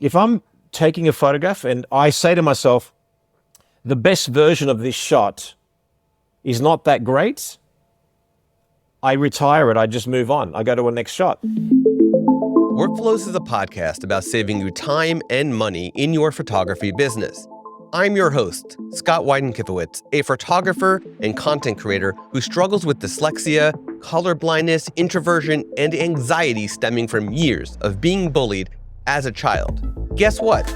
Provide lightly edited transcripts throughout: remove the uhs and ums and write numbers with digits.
if I'm taking a photograph and I say to myself, the best version of this shot is not that great, I retire it. I just move on. I go to a next shot. Workflows is a podcast about saving you time and money in your photography business. I'm your host, Scott Wyden Kivowitz, a photographer and content creator who struggles with dyslexia, color blindness, introversion, and anxiety stemming from years of being bullied as a child. Guess what?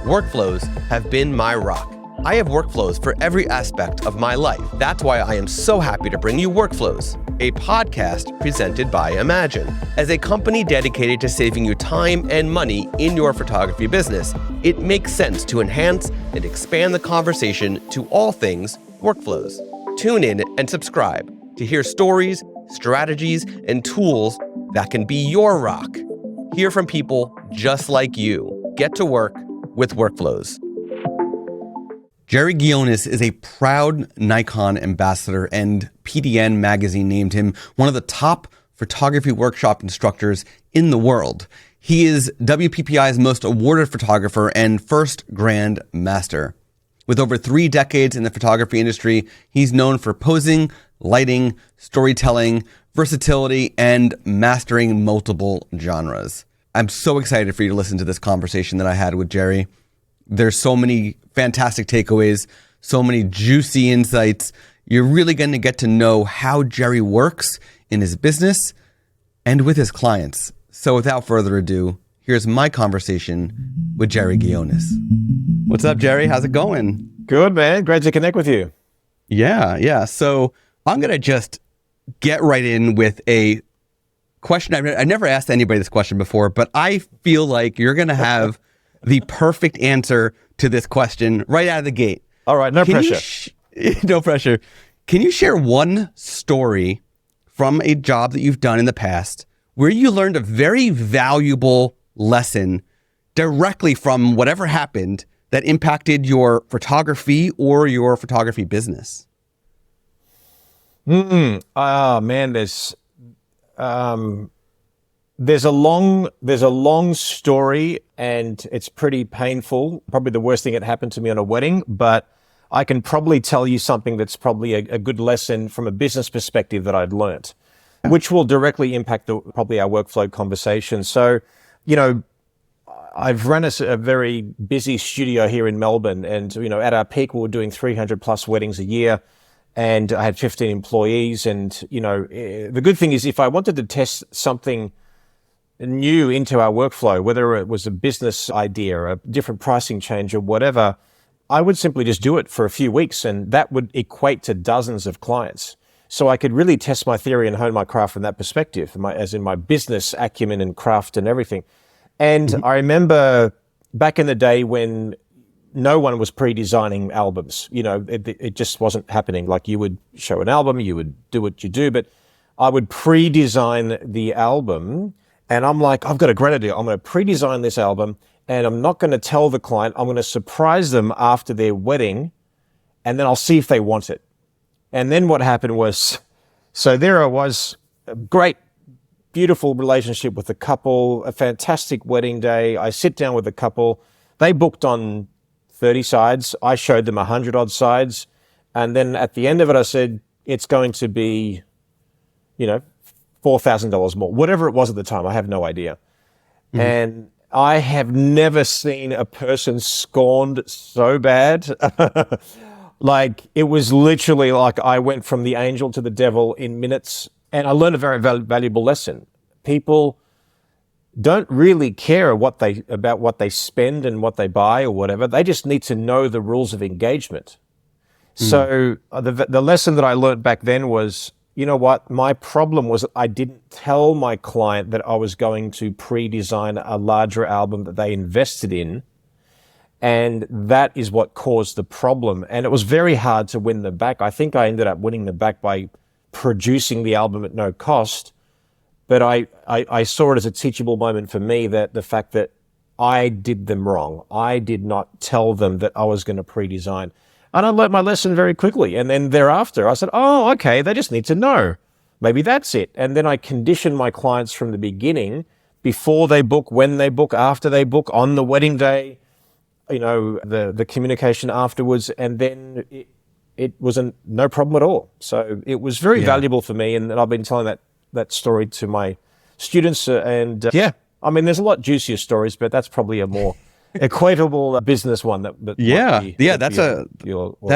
Workflows have been my rock. I have workflows for every aspect of my life. That's why I am so happy to bring you Workflows, a podcast presented by Imagen. As a company dedicated to saving you time and money in your photography business, it makes sense to enhance and expand the conversation to all things workflows. Tune in and subscribe to hear stories, strategies, and tools that can be your rock. Hear from people just like you. Get to work with Workflows. Jerry Ghionis is a proud Nikon ambassador, and PDN magazine named him one of the top photography workshop instructors in the world. He is WPPI's most awarded photographer and first Grand Master. With over 3 decades in the photography industry, he's known for posing, lighting, storytelling, versatility, and mastering multiple genres. I'm so excited for you to listen to this conversation that I had with Jerry. There's so many fantastic takeaways, so many juicy insights. You're really going to get to know how Jerry works in his business and with his clients. So without further ado, here's my conversation with Jerry Ghionis. What's up, Jerry? How's it going? Good, man. Great to connect with you. Yeah. So I'm going to just get right in with a question. I never asked anybody this question before, but I feel like you're going to have the perfect answer to this question right out of the gate. All right, no pressure. No pressure. Can you share one story from a job that you've done in the past where you learned a very valuable lesson directly from whatever happened that impacted your photography or your photography business? Man, there's a long story, and it's pretty painful. Probably the worst thing that happened to me on a wedding, but I can probably tell you something that's probably a good lesson from a business perspective that I'd learnt, which will directly impact probably our workflow conversation. So, I've run a very busy studio here in Melbourne, and, at our peak, we were doing 300 plus weddings a year, and I had 15 employees. And, the good thing is if I wanted to test something new into our workflow, whether it was a business idea, a different pricing change or whatever, I would simply just do it for a few weeks, and that would equate to dozens of clients. So I could really test my theory and hone my craft from that perspective, as in my business acumen and craft and everything. And I remember back in the day when no one was pre-designing albums, it just wasn't happening. Like, you would show an album, you would do what you do, but I would pre-design the album. And I'm like, I've got a great idea. I'm going to pre-design this album, and I'm not going to tell the client. I'm going to surprise them after their wedding, and then I'll see if they want it. And then what happened was, so there I was, a great, beautiful relationship with the couple, a fantastic wedding day. I sit down with the couple. They booked on 30 sides. I showed them 100 odd sides. And then at the end of it, I said, it's going to be, $4,000 more, whatever it was at the time. I have no idea. And I have never seen a person scorned so bad. Like, it was literally like I went from the angel to the devil in minutes. And I learned a very valuable lesson. People don't really care about what they spend and what they buy or whatever. They just need to know the rules of engagement. So the lesson that I learned back then was, you know what? My problem was I didn't tell my client that I was going to pre-design a larger album that they invested in. And that is what caused the problem. And it was very hard to win them back. I think I ended up winning them back by producing the album at no cost. But I saw it as a teachable moment for me, that the fact that I did them wrong. I did not tell them that I was going to pre-design. And I learned my lesson very quickly. And then thereafter, I said, oh, okay, they just need to know. Maybe that's it. And then I conditioned my clients from the beginning before they book, when they book, after they book, on the wedding day, the communication afterwards, and then it was no problem at all. So it was very valuable for me, and I've been telling that story to my students. I mean, there's a lot juicier stories, but that's probably a more equatable business one. That's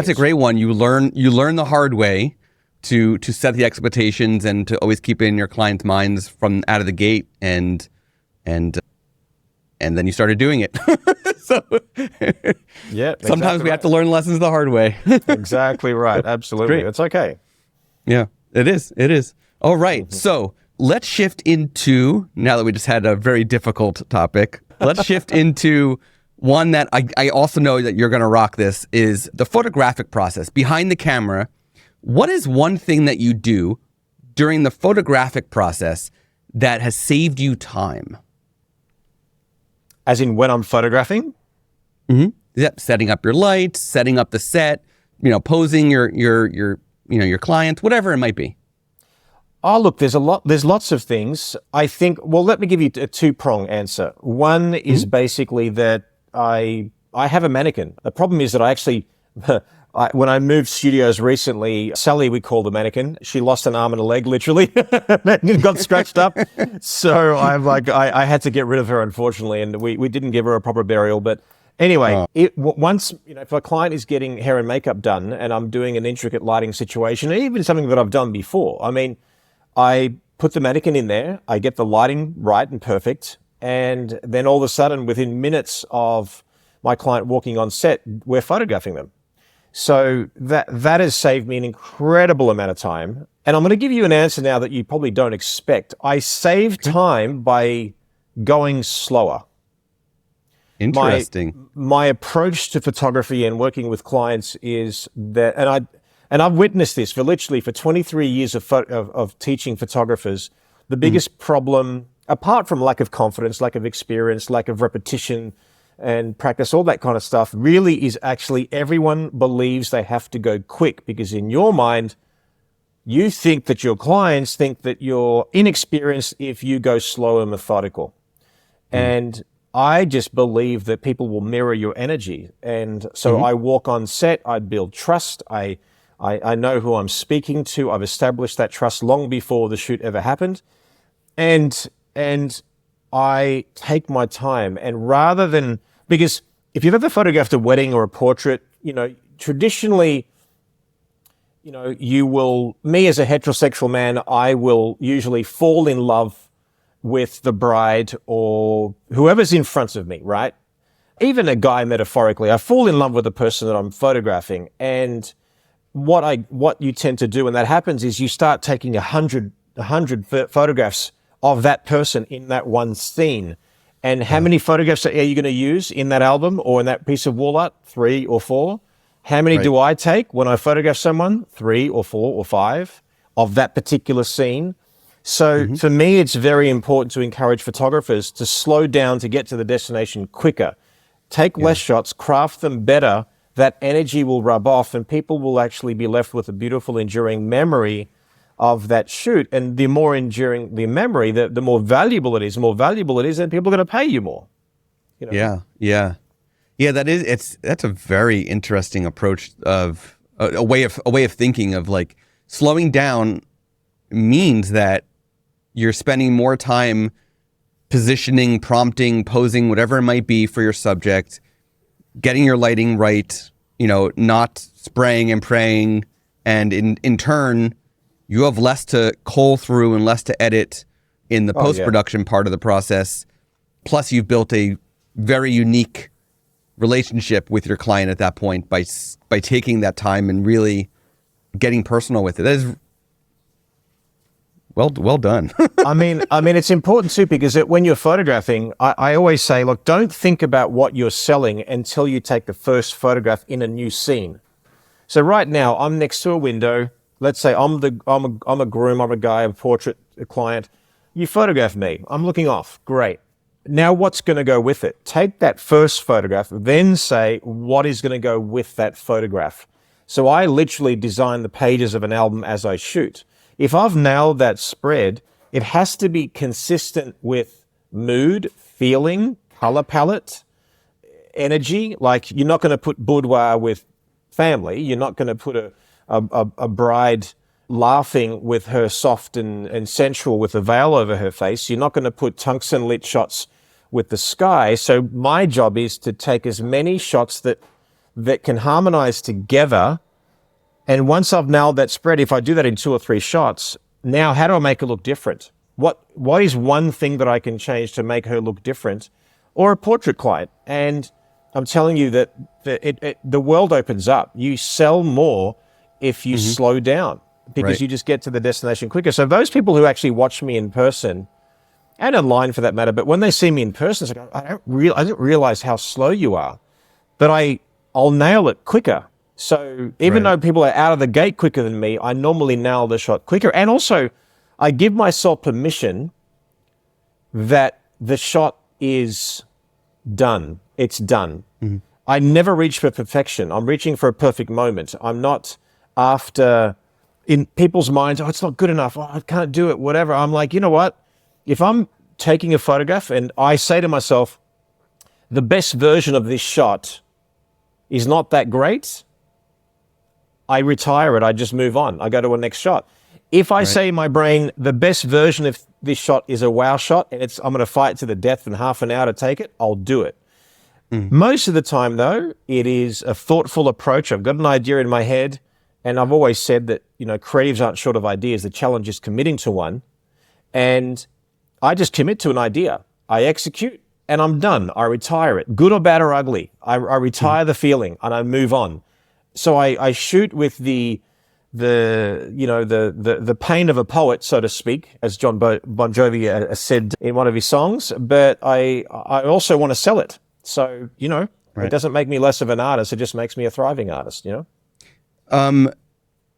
a great one. You learn the hard way to set the expectations and to always keep it in your clients' minds from out of the gate, and then you started doing it. So sometimes we have to learn lessons the hard way. Exactly right. Absolutely. It's okay. Yeah, it is. It is. All right. So let's shift into, now that we just had a very difficult topic, let's shift into one that I also know that you're going to rock. This is the photographic process behind the camera. What is one thing that you do during the photographic process that has saved you time? As in when I'm photographing? Mm-hmm. Yep. Setting up your lights, setting up the set, posing your clients, whatever it might be. Oh, look, there's lots of things. I think, well, let me give you a two-prong answer. One is basically that I have a mannequin. The problem is that I actually, when I moved studios recently, Sally, we call the mannequin, she lost an arm and a leg, literally. It got scratched up. So I had to get rid of her, unfortunately, and we didn't give her a proper burial. But anyway, once, if a client is getting hair and makeup done and I'm doing an intricate lighting situation, even something that I've done before, I put the mannequin in there, I get the lighting right and perfect, and then all of a sudden, within minutes of my client walking on set, we're photographing them. So that has saved me an incredible amount of time. And I'm going to give you an answer now that you probably don't expect. I save time by going slower. Interesting. My approach to photography and working with clients is that, and I've witnessed this for 23 years of teaching photographers. The biggest problem, apart from lack of confidence, lack of experience, lack of repetition and practice, all that kind of stuff, really is actually everyone believes they have to go quick, because in your mind, you think that your clients think that you're inexperienced if you go slow and methodical. And I just believe that people will mirror your energy. And so I walk on set, I build trust, I know who I'm speaking to. I've established that trust long before the shoot ever happened. And I take my time, and rather than, because if you've ever photographed a wedding or a portrait, traditionally, you will, me as a heterosexual man, I will usually fall in love with the bride or whoever's in front of me, right? Even a guy, metaphorically, I fall in love with the person that I'm photographing. And what you tend to do when that happens is you start taking 100 photographs of that person in that one scene. And how many photographs are you going to use in that album or in that piece of wall art? 3 or 4. How many do I take when I photograph someone? 3 or 4 or 5 of that particular scene. So for me, it's very important to encourage photographers to slow down to get to the destination quicker. Take less shots, craft them better. That energy will rub off, and people will actually be left with a beautiful, enduring memory of that shoot. And the more enduring the memory, the more valuable it is. The more valuable it is, then people are going to pay you more. Yeah. That's a very interesting approach of a way of thinking of, like, slowing down means that you're spending more time positioning, prompting, posing, whatever it might be for your subject, getting your lighting right, not spraying and praying. And in turn, you have less to cull through and less to edit in the post-production part of the process. Plus, you've built a very unique relationship with your client at that point by taking that time and really getting personal with it. That is well done. I mean, it's important too, because when you're photographing, I always say, look, don't think about what you're selling until you take the first photograph in a new scene. So right now, I'm next to a window. Let's say I'm a groom, I'm a guy, a portrait, a client. You photograph me. I'm looking off. Great. Now what's going to go with it? Take that first photograph, then say what is going to go with that photograph. So I literally design the pages of an album as I shoot. If I've nailed that spread, it has to be consistent with mood, feeling, color palette, energy. Like, you're not going to put boudoir with family. You're not going to put a bride laughing with her soft and sensual with a veil over her face. You're not going to put tungsten lit shots with the sky. So my job is to take as many shots that can harmonize together. And once I've nailed that spread, if I do that in 2 or 3 shots, now how do I make it look different? What is one thing that I can change to make her look different? Or a portrait client. And I'm telling you that the world opens up. You sell more if you slow down, because you just get to the destination quicker. So those people who actually watch me in person, and online for that matter, but when they see me in person, it's like, I didn't realize how slow you are, but I'll nail it quicker. So even though people are out of the gate quicker than me, I normally nail the shot quicker. And also, I give myself permission that the shot is done. It's done. I never reach for perfection. I'm reaching for a perfect moment. I'm not after, in people's minds, oh, it's not good enough. Oh, I can't do it, whatever. I'm like, you know what? If I'm taking a photograph and I say to myself, the best version of this shot is not that great, I retire it. I just move on. I go to a next shot. If I say in my brain, the best version of this shot is a wow shot, and I'm going to fight to the death in half an hour to take it, I'll do it. Most of the time, though, it is a thoughtful approach. I've got an idea in my head, and I've always said that, creatives aren't short of ideas. The challenge is committing to one. And I just commit to an idea. I execute, and I'm done. I retire it. Good or bad or ugly. I retire the feeling, and I move on. So I shoot with the pain of a poet, so to speak, as John Bon Jovi said in one of his songs. But I also want to sell it. So, it doesn't make me less of an artist. It just makes me a thriving artist, At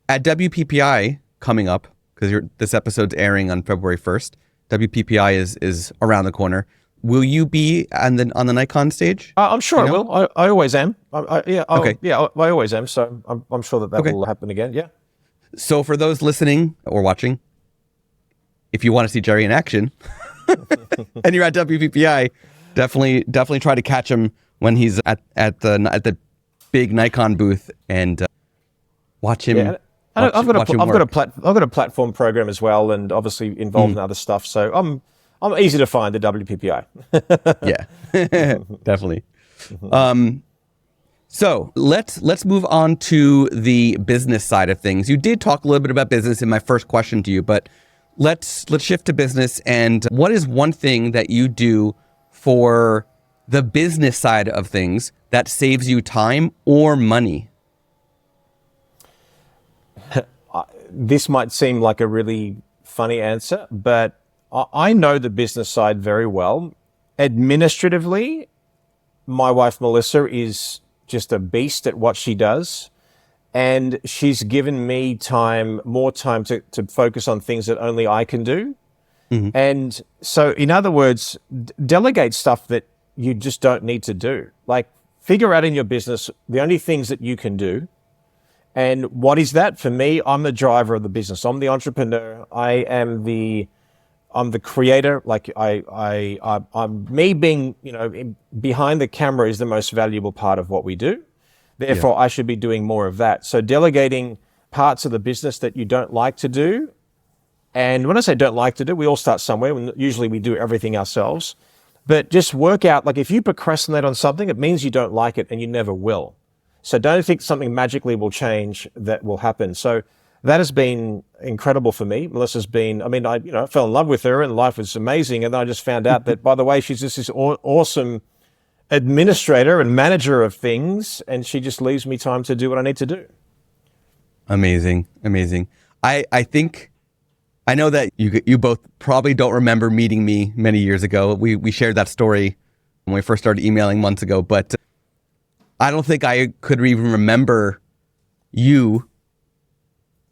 WPPI coming up, because this episode's airing on February 1st, WPPI is around the corner. Will you be on the Nikon stage? I'm sure I will. I always am. I always am. So I'm sure that will happen again. Yeah. So for those listening or watching, if you want to see Jerry in action, and you're at WPPI, definitely try to catch him when he's at the big Nikon booth and watch him. Yeah. I've got a platform program as well, and obviously involved in other stuff. So I'm easy to find at WPPI. Yeah, definitely. So let's move on to the business side of things. You did talk a little bit about business in my first question to you, but let's shift to business. And what is one thing that you do for the business side of things that saves you time or money? This might seem like a really funny answer, but I know the business side very well. Administratively, my wife, Melissa, is just a beast at what she does. And she's given me more time to focus on things that only I can do. And so, in other words, delegate stuff that you just don't need to do. Like, figure out in your business the only things that you can do. And what is that? For me, I'm the driver of the business. I'm the entrepreneur. I'm the creator. Like I'm me being, behind the camera is the most valuable part of what we do. Therefore, I should be doing more of that. So delegating parts of the business that you don't like to do. And when I say don't like to do, we all start somewhere. Usually we do everything ourselves. But just work out, like if you procrastinate on something, it means you don't like it and you never will. So don't think something magically will change that will happen. So that has been incredible for me. Melissa's been, I fell in love with her and life was amazing. And then I just found out that, by the way, she's just this awesome administrator and manager of things. And she just leaves me time to do what I need to do. Amazing. I know that you both probably don't remember meeting me many years ago. We shared that story when we first started emailing months ago, but I don't think I could even remember you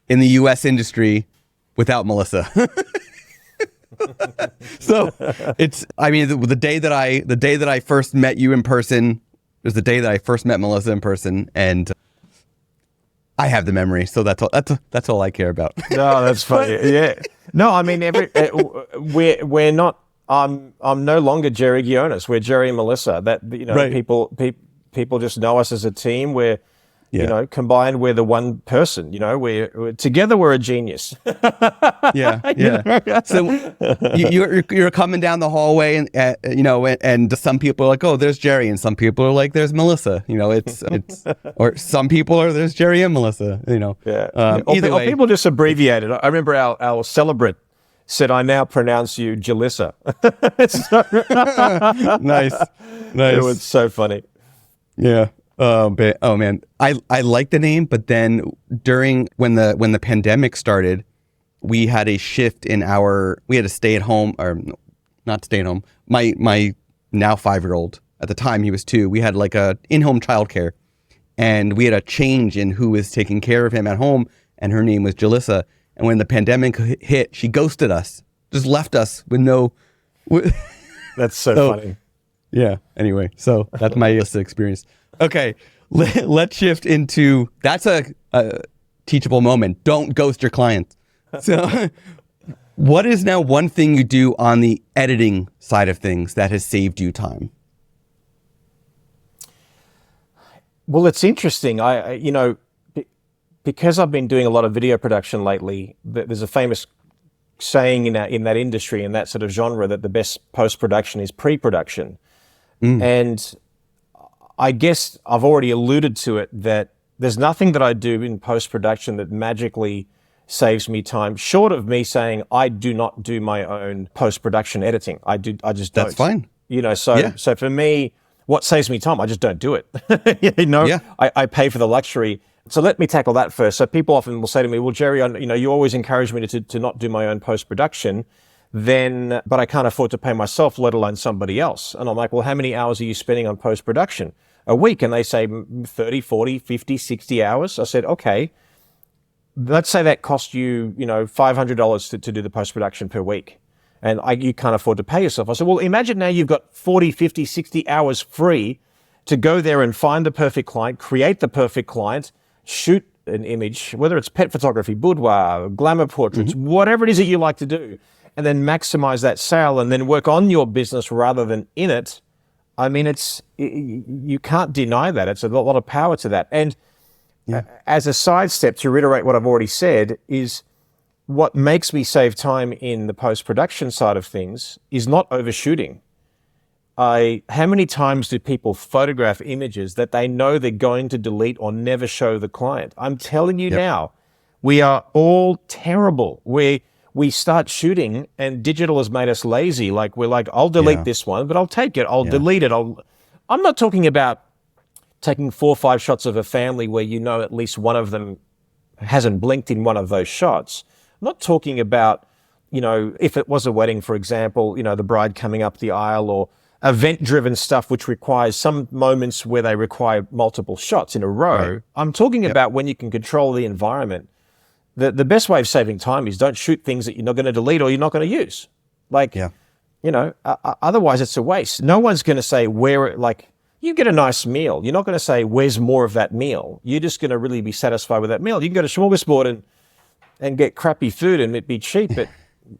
in the U.S. industry without Melissa. So the day that I first met you in person was the day that I first met Melissa in person, and I have the memory, so that's all I care about. No, that's funny. Yeah. No, we're not I'm no longer Jerry Ghionis. We're Jerry and Melissa. That, Right. people just know us as a team. We're, combined, we're the one person. We're together. We're a genius. Yeah. So you're coming down the hallway, and and some people are like, oh, there's Jerry, and some people are like, there's Melissa. It's or some people are there's Jerry and Melissa. Yeah. Either way, people just abbreviate it. I remember our celebrant said, "I now pronounce you Jalissa." Nice. It was so funny. Yeah. Oh man, I like the name, but then when the pandemic started, we had a shift we had to stay at home, or not stay at home. My now 5-year-old, at the time he was 2, we had like a in-home childcare, and we had a change in who was taking care of him at home, and her name was Jalissa. And when the pandemic hit, she ghosted us, just left us with no. That's so funny. Yeah. Anyway, so that's my experience. Okay, let's shift into, that's a teachable moment. Don't ghost your clients. So what is now one thing you do on the editing side of things that has saved you time? Well, it's interesting. Because I've been doing a lot of video production lately, there's a famous saying in that industry, in that sort of genre, that the best post-production is pre-production. And I guess I've already alluded to it, that there's nothing that I do in post-production that magically saves me time, short of me saying I do not do my own post-production editing. I just don't. That's fine. So for me, what saves me time? I just don't do it. I pay for the luxury. So let me tackle that first. So people often will say to me, well, Jerry, you always encourage me to not do my own post-production, but I can't afford to pay myself, let alone somebody else. And I'm like, well, how many hours are you spending on post-production a week? And they say 30, 40, 50, 60 hours. I said, okay, let's say that cost you, $500 to do the post-production per week. And you can't afford to pay yourself. I said, well, imagine now you've got 40, 50, 60 hours free to go there and find the perfect client, create the perfect client, shoot an image, whether it's pet photography, boudoir, glamour portraits, whatever it is that you like to do, and then maximize that sale and then work on your business rather than in it. I mean, you can't deny that. It's a lot of power to that. And as a sidestep, to reiterate what I've already said, is what makes me save time in the post-production side of things is not overshooting. How many times do people photograph images that they know they're going to delete or never show the client? I'm telling you now, we are all terrible. We start shooting and digital has made us lazy. Like, we're like, I'll delete this one, but I'll take it. I'll delete it. I'm not talking about taking 4 or 5 shots of a family where at least one of them hasn't blinked in one of those shots. I'm not talking about, if it was a wedding, for example, the bride coming up the aisle, or event-driven stuff which requires some moments where they require multiple shots in a row. Right. I'm talking about when you can control the environment. The best way of saving time is don't shoot things that you're not going to delete or you're not going to use. Otherwise it's a waste. No one's going to say you get a nice meal. You're not going to say, where's more of that meal? You're just going to really be satisfied with that meal. You can go to Smorgasbord and get crappy food and it be cheap, but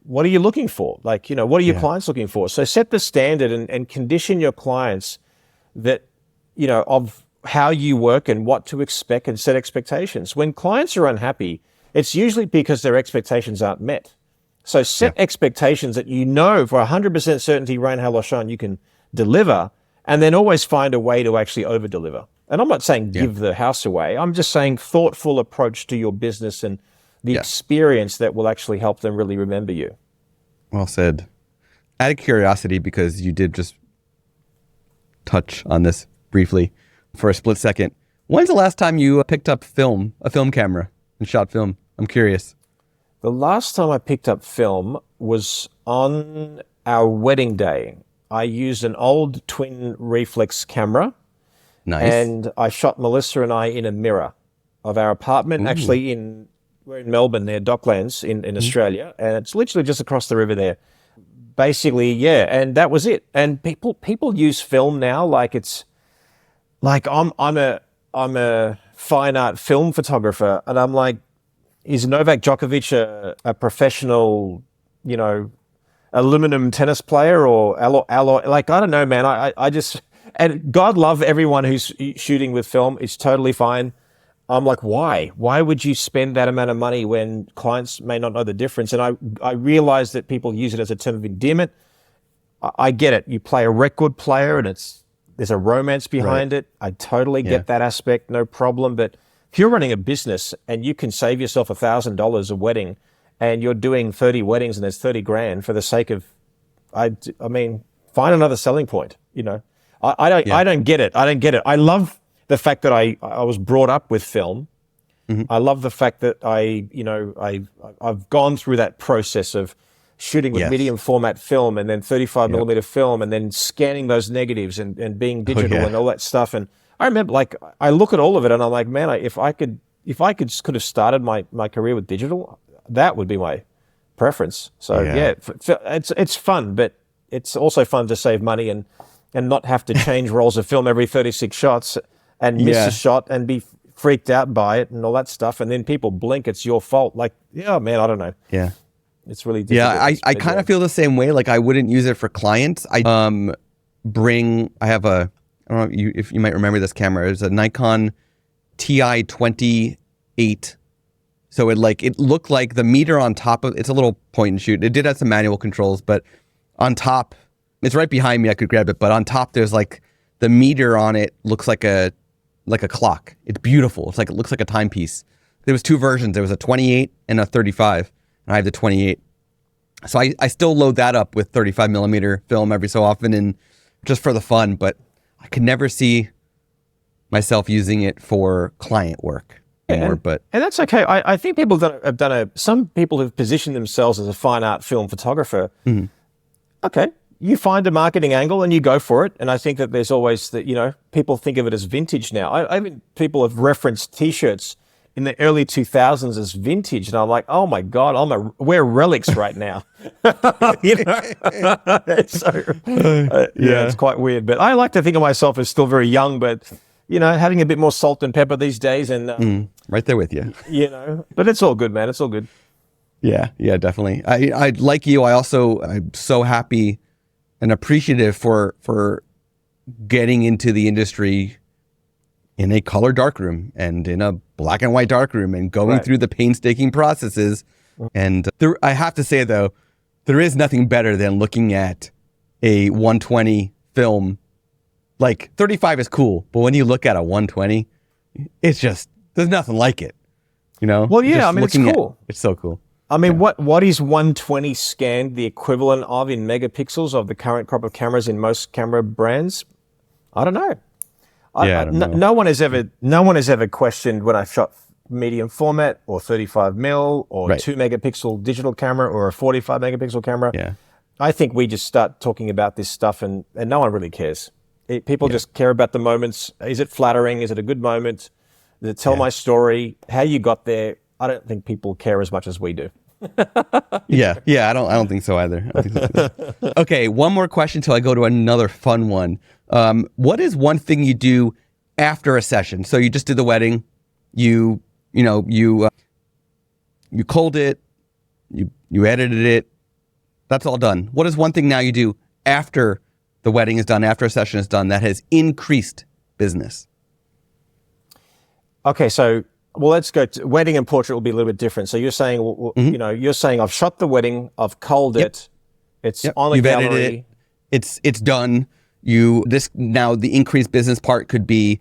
what are you looking for? What are your clients looking for? So set the standard and condition your clients that, of how you work and what to expect, and set expectations. When clients are unhappy, it's usually because their expectations aren't met. So set expectations that for 100% certainty, rain, hail, or shine, you can deliver, and then always find a way to actually over-deliver. And I'm not saying give the house away. I'm just saying thoughtful approach to your business and the experience that will actually help them really remember you. Well said. Out of curiosity, because you did just touch on this briefly for a split second, when's the last time you picked up a film camera, and shot film? I'm curious. The last time I picked up film was on our wedding day. I used an old twin reflex camera. Nice. And I shot Melissa and I in a mirror of our apartment. Ooh. Actually, we're in Melbourne, near Docklands in Australia, and it's literally just across the river there. Basically, and that was it. And people use film now like it's like I'm a fine art film photographer, and I'm like, is Novak Djokovic a professional, aluminum tennis player or alloy. Like, I don't know, man. I just, and God love everyone who's shooting with film. It's totally fine. I'm like, why? Why would you spend that amount of money when clients may not know the difference? And I realize that people use it as a term of endearment. I get it. You play a record player and there's a romance behind it. I totally get that aspect, no problem. But if you're running a business and you can save yourself $1,000 a wedding and you're doing 30 weddings and there's 30 grand for the sake of, I mean, find another selling point, you know. I don't get it. I don't get it. I love the fact that I was brought up with film. I love the fact that I've gone through that process of shooting with medium format film and then 35 millimeter film and then scanning those negatives and being digital and all that stuff. And I remember, like, I look at all of it and I'm like, man, if I could have started my career with digital, that would be my preference. So it's fun, but it's also fun to save money and not have to change rolls of film every 36 shots and miss a shot and be freaked out by it and all that stuff. And then people blink, it's your fault. Like, yeah, man, I don't know. Yeah. It's really difficult. Yeah, I kind of feel the same way. Like, I wouldn't use it for clients. I have a, I don't know if you might remember this camera. It's a Nikon TI-28. So it looked like the meter on top of, it's a little point and shoot. It did have some manual controls, but on top, it's right behind me. I could grab it, but on top there's like the meter on it looks like a clock. It's beautiful. It looks like a timepiece. There was two versions. There was a 28 and a 35, and I have the 28. So I still load that up with 35 millimeter film every so often, and just for the fun. But I could never see myself using it for client work anymore. And that's okay. I think people some people have positioned themselves as a fine art film photographer. Okay. You find a marketing angle and you go for it. And I think that there's always that, people think of it as vintage now. I mean, people have referenced T-shirts in the early 2000s as vintage. And I'm like, oh my God, wear relics right now. It's quite weird. But I like to think of myself as still very young, but, having a bit more salt and pepper these days. And right there with you. But it's all good, man. It's all good. Yeah, definitely. I like you. I'm so happy and appreciative for getting into the industry in a color darkroom and in a black and white darkroom and going through the painstaking processes. And I have to say, though, there is nothing better than looking at a 120 film. Like, 35 is cool, but when you look at a 120, it's just, there's nothing like it, Well, yeah, I mean, it's cool. It's so cool. I mean, what is 120 scanned the equivalent of in megapixels of the current crop of cameras in most camera brands? I don't know. I don't know. No one has ever questioned when I shot medium format or 35 mil or 2 megapixel digital camera or a 45 megapixel camera. Yeah. I think we just start talking about this stuff and no one really cares. People just care about the moments. Is it flattering? Is it a good moment? Does it tell my story? How you got there? I don't think people care as much as we do. Yeah, I don't think so either. Okay, one more question till I go to another fun one. What is one thing you do after a session? So you just did the wedding, you culled it, you edited it. That's all done. What is one thing now you do after the wedding is done, after a session is done, that has increased business? Okay, so let's go to wedding and portrait will be a little bit different. So you're saying, you're saying I've shot the wedding, I've culled it, it's on the gallery. Edited it. It's done. Now the increased business part could be,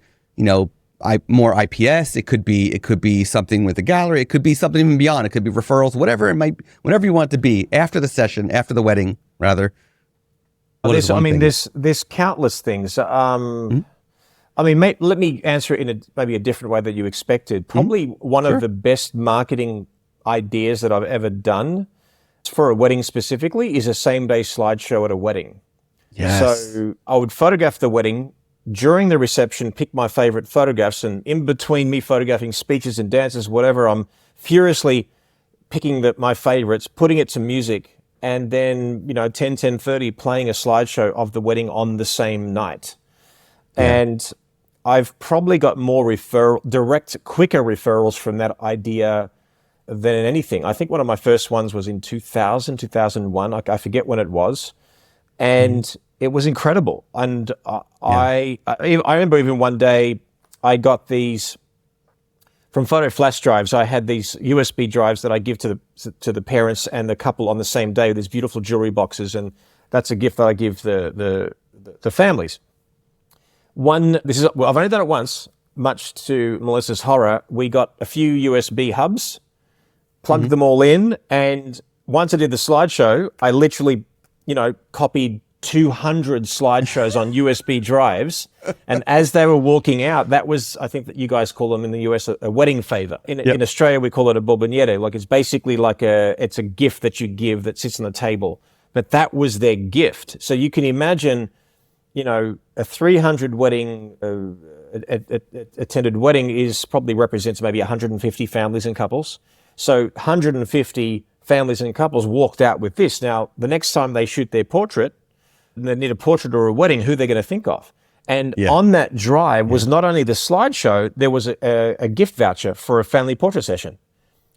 more IPS. It could be something with the gallery. It could be something even beyond. It could be referrals, whatever it might, whatever you want it to be after the session, after the wedding, rather. There's countless things. I mean, let me answer it in maybe a different way than you expected. Probably one of the best marketing ideas that I've ever done for a wedding specifically is a same-day slideshow at a wedding. Yes. So I would photograph the wedding, during the reception, pick my favorite photographs, and in between me photographing speeches and dances, whatever, I'm furiously picking my favorites, putting it to music, and then, 10:30 playing a slideshow of the wedding on the same night. Yeah. And I've probably got more quicker referrals from that idea than anything. I think one of my first ones was in 2000, 2001. I forget when it was. And it was incredible. And I remember even one day I got these from photo flash drives. I had these USB drives that I give to the parents and the couple on the same day, these beautiful jewelry boxes. And that's a gift that I give the families. I've only done it once, much to Melissa's horror. We got a few USB hubs, plugged them all in, and once I did the slideshow, I literally, copied 200 slideshows on USB drives. And as they were walking out, that was, I think that you guys call them in the US, a wedding favor. In Australia, we call it a bomboniere. Like it's basically it's a gift that you give that sits on the table. But that was their gift. So you can imagine, a 300 wedding, attended wedding probably represents maybe 150 families and couples. So 150 families and couples walked out with this. Now, the next time they shoot their portrait, and they need a portrait or a wedding, who they're going to think of. And on that drive was not only the slideshow, there was a gift voucher for a family portrait session.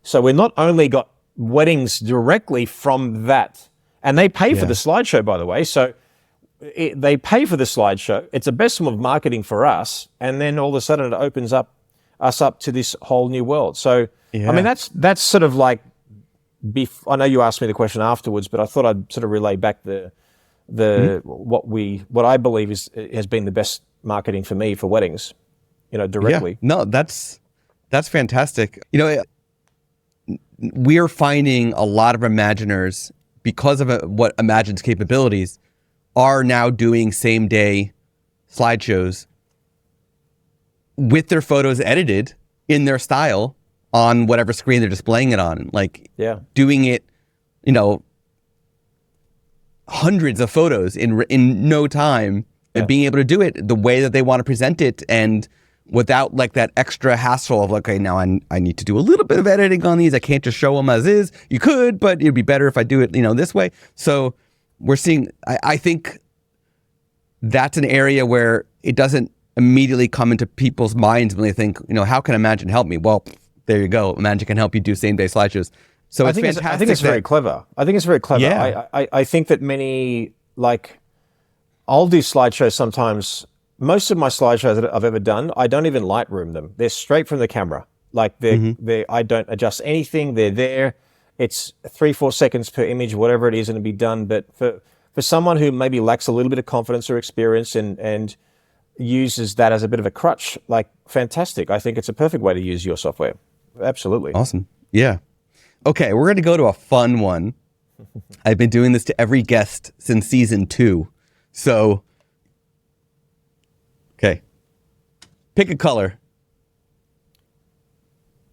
So we not only got weddings directly from that, and they pay for the slideshow, by the way. So they pay for the slideshow. It's the best form of marketing for us. And then all of a sudden it opens us up to this whole new world. So, I mean, that's sort of like, I know you asked me the question afterwards, but I thought I'd sort of relay back what I believe has been the best marketing for me for weddings, directly. Yeah. No, that's fantastic. We're finding a lot of Imaginers, because of what Imagine's capabilities, are now doing same day slideshows with their photos edited in their style on whatever screen they're displaying it on. Doing it, hundreds of photos in no time, and being able to do it the way that they want to present it, and without that extra hassle of okay, now I need to do a little bit of editing on these. I can't just show them as is. You could, but it'd be better if I do it, this way. So we're seeing, I think that's an area where it doesn't immediately come into people's minds when they think, how can Imagine help me? Well, there you go. Imagine can help you do same day slideshows. So I think it's very clever. I think it's very clever. Yeah. I think that many, I'll do slideshows sometimes. Most of my slideshows that I've ever done, I don't even Lightroom them. They're straight from the camera. I don't adjust anything. They're there. It's 3-4 seconds per image, whatever it is, and it'll be done. But for someone who maybe lacks a little bit of confidence or experience and uses that as a bit of a crutch, fantastic. I think it's a perfect way to use your software. Absolutely. Awesome. Yeah. Okay, we're going to go to a fun one. I've been doing this to every guest since season 2. So, okay. Pick a color.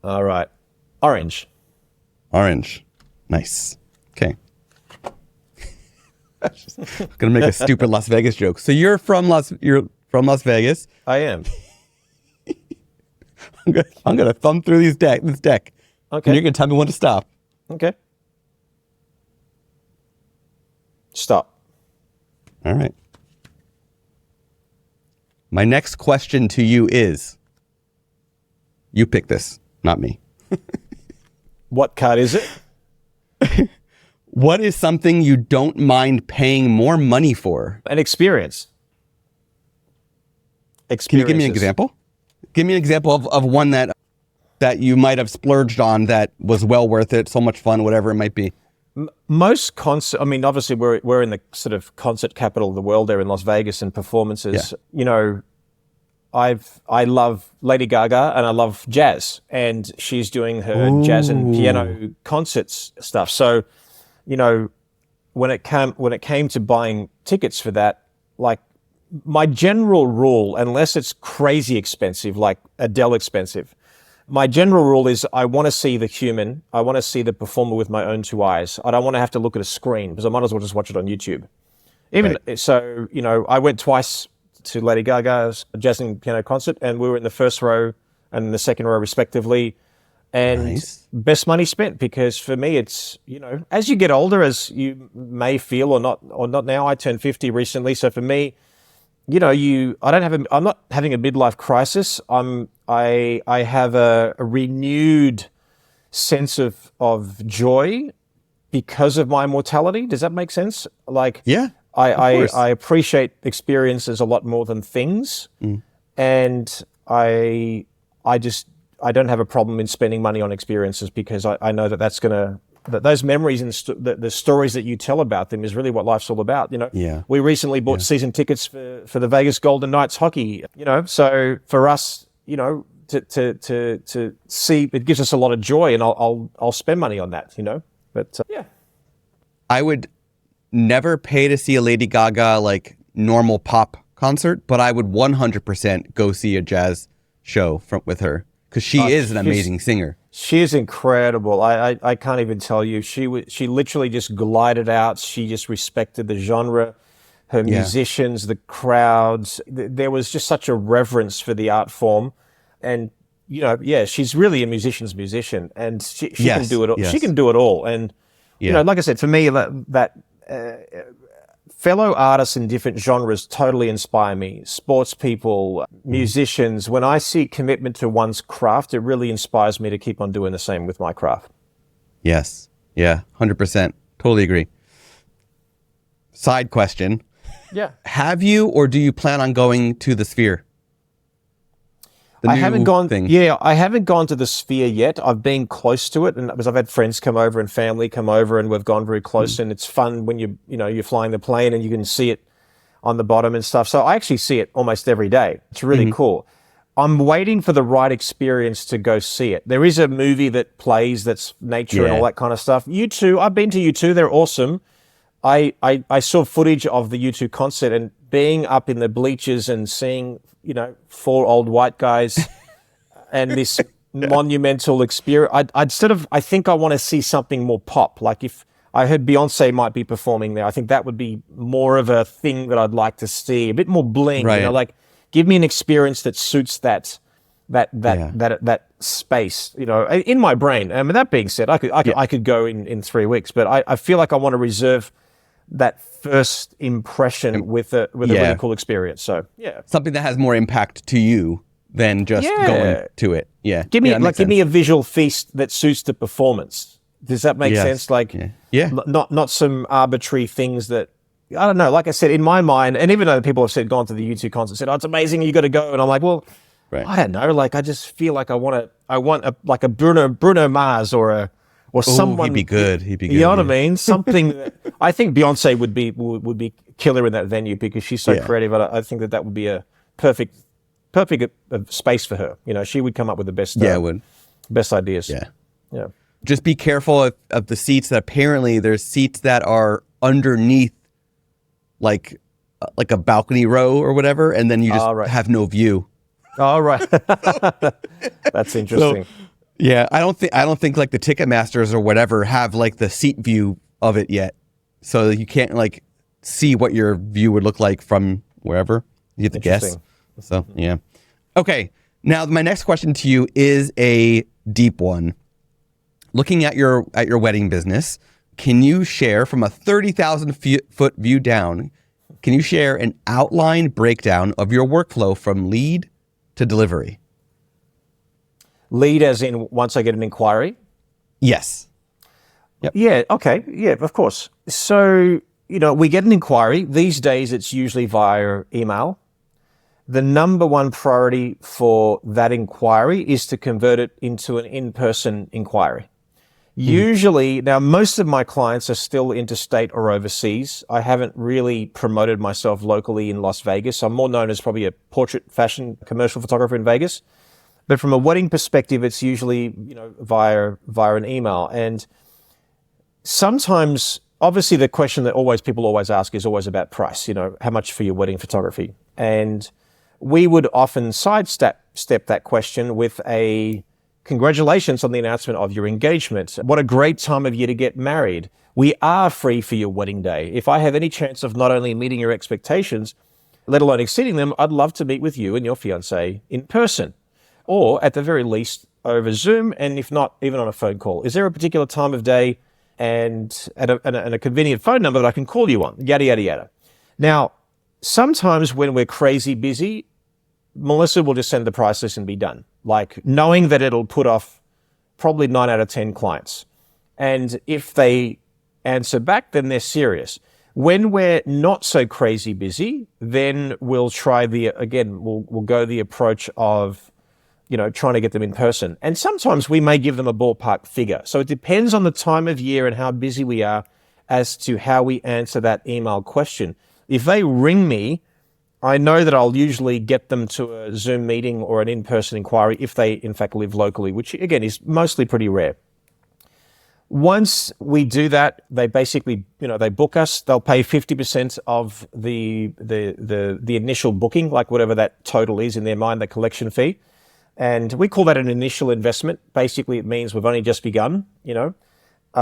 All right. Orange. Orange. Nice. Okay. I'm going to make a stupid Las Vegas joke. So you're from Las Vegas. I am. I'm going to thumb through this deck. Okay. And you're going to tell me when to stop. Okay. Stop. All right. My next question to you is, you pick this, not me. What card is it? What is something you don't mind paying more money for? An experience. Can you give me an example? Give me an example of one that you might have splurged on that was well worth it, so much fun, whatever it might be. Most concert, obviously we're in the sort of concert capital of the world there in Las Vegas, and performances. Yeah. I love Lady Gaga and I love jazz, and she's doing her jazz and piano concerts stuff. So, when it came to buying tickets for that, my general rule, unless it's crazy expensive, like Adele expensive, my general rule is I want to see the human. I want to see the performer with my own 2 eyes. I don't want to have to look at a screen, because I might as well just watch it on YouTube. So, I went twice to Lady Gaga's jazz and piano concert, and we were in the first row and the second row respectively. And nice. Best money spent, because for me, it's, as you get older, as you may feel or not now, I turned 50 recently. So for me, I'm not having a midlife crisis. I have a renewed sense of joy because of my mortality. Does that make sense? Like, Yeah, I appreciate experiences a lot more than things. And I don't have a problem in spending money on experiences because I know that those memories and the stories that you tell about them is really what life's all about. We recently bought season tickets for the Vegas Golden Knights hockey, so for us, to see, it gives us a lot of joy, and I'll spend money on that, but yeah. I would never pay to see a Lady Gaga like normal pop concert, but I would 100% go see a jazz show with her because she is an amazing singer. She is incredible. I can't even tell you. She literally just glided out. She just respected the genre, her musicians, the crowds. There was just such a reverence for the art form, and she's really a musician's musician, and she can do it all. She can do it all, and like I said, for me, that fellow artists in different genres totally inspire me. Sports people, musicians. When I see commitment to one's craft, it really inspires me to keep on doing the same with my craft. Yes. Yeah, 100%. Totally agree. Side question. Yeah. Have you or do you plan on going to the Sphere? I haven't gone to the Sphere yet. I've been close to it, and because I've had friends come over and family come over, and we've gone very close. And it's fun when you're flying the plane and you can see it on the bottom and stuff. So I actually see it almost every day. It's really cool. I'm waiting for the right experience to go see it. There is a movie that plays that's nature and all that kind of stuff. U2, I've been to U2. They're awesome. I saw footage of the U2 concert, and being up in the bleachers and seeing 4 old white guys and this monumental experience. I think I want to see something more pop. Like if I heard Beyonce might be performing there, I think that would be more of a thing that I'd like to see. A bit more bling, right. Like give me an experience that suits that space, in my brain. I mean, that being said, I could go in 3 weeks, but I feel like I want to reserve that first impression with a really cool experience. So something that has more impact to you than just going to it. Yeah, give me a visual feast that suits the performance. Does that make sense? Like, not some arbitrary things that I don't know. Like I said, in my mind, and even though people have said gone to the U2 concert, said, "Oh, it's amazing, you got to go," and I'm like, well, I don't know. Like, I just feel like I want a Bruno Mars or someone. He'd be good. You know what I mean? Something that I think Beyonce would be killer in that venue because she's so creative. I think that would be a perfect space for her. She would come up with the best. Best ideas. Yeah. Just be careful of the seats. That apparently there's seats that are underneath, like a balcony row or whatever, and then you just have no view. All right. That's interesting. So, yeah, I don't think like the Ticketmasters or whatever have like the seat view of it yet, so you can't like see what your view would look like from wherever. You have to guess. So yeah. Okay. Now my next question to you is a deep one. Looking at your wedding business, can you share from a 30,000 foot view down? Can you share an outline breakdown of your workflow from lead to delivery? Lead as in once I get an inquiry? Yes. Yep. Yeah, okay. Yeah, of course. So, we get an inquiry. These days, it's usually via email. The number one priority for that inquiry is to convert it into an in-person inquiry. Usually, now most of my clients are still interstate or overseas. I haven't really promoted myself locally in Las Vegas. I'm more known as probably a portrait fashion commercial photographer in Vegas. But from a wedding perspective, it's usually, via an email. And sometimes, obviously, the question that people always ask is always about price. How much for your wedding photography? And we would often sidestep that question with a congratulations on the announcement of your engagement. What a great time of year to get married. We are free for your wedding day. If I have any chance of not only meeting your expectations, let alone exceeding them, I'd love to meet with you and your fiance in person, or at the very least over Zoom, and if not, even on a phone call. Is there a particular time of day and a convenient phone number that I can call you on? Yada, yada, yada. Now, sometimes when we're crazy busy, Melissa will just send the price list and be done. Like knowing that it'll put off probably 9 out of 10 clients. And if they answer back, then they're serious. When we're not so crazy busy, then we'll try we'll go the approach of, trying to get them in person. And sometimes we may give them a ballpark figure. So it depends on the time of year and how busy we are as to how we answer that email question. If they ring me, I know that I'll usually get them to a Zoom meeting or an in-person inquiry if they, in fact, live locally, which, again, is mostly pretty rare. Once we do that, they basically, they book us. They'll pay 50% of the initial booking, like whatever that total is in their mind, the collection fee. And we call that an initial investment. Basically, it means we've only just begun,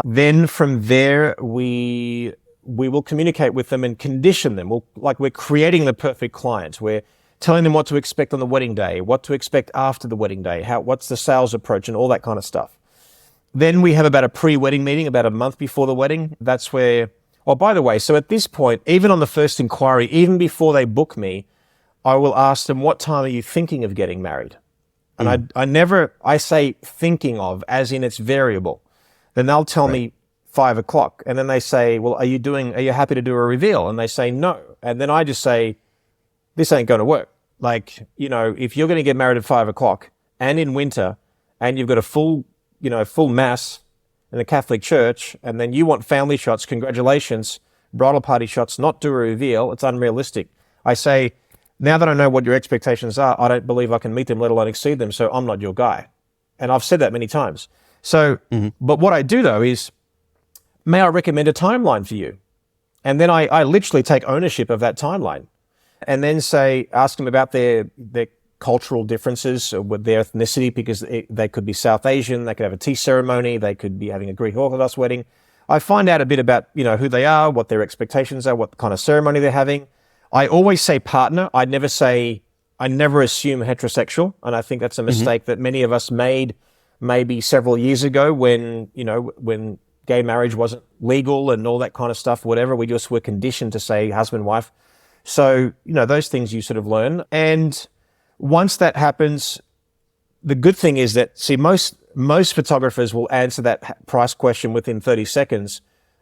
Then from there, we will communicate with them and condition them. We're creating the perfect client. We're telling them what to expect on the wedding day, what to expect after the wedding day, what's the sales approach and all that kind of stuff. Then we have about a pre-wedding meeting about a month before the wedding. That's where, by the way, so at this point, even on the first inquiry, even before they book me, I will ask them, what time are you thinking of getting married? And I say thinking of, as in it's variable. Then they'll tell me 5 o'clock. And then they say, well, are you happy to do a reveal? And they say no. And then I just say, this ain't going to work. If you're going to get married at 5 o'clock and in winter and you've got a full mass in the Catholic Church, and then you want family shots, congratulations, bridal party shots, not do a reveal, it's unrealistic. I say, now that I know what your expectations are, I don't believe I can meet them, let alone exceed them, so I'm not your guy. And I've said that many times. So, But what I do though is, may I recommend a timeline for you? And then I literally take ownership of that timeline and then ask them about their cultural differences with their ethnicity, because they could be South Asian, they could have a tea ceremony, they could be having a Greek Orthodox wedding. I find out a bit about, who they are, what their expectations are, what kind of ceremony they're having. I always say partner. I never assume heterosexual. And I think that's a mistake that many of us made maybe several years ago when gay marriage wasn't legal and all that kind of stuff, whatever. We just were conditioned to say husband, wife. So, those things you sort of learn. And once that happens, the good thing is that, most photographers will answer that price question within 30 seconds,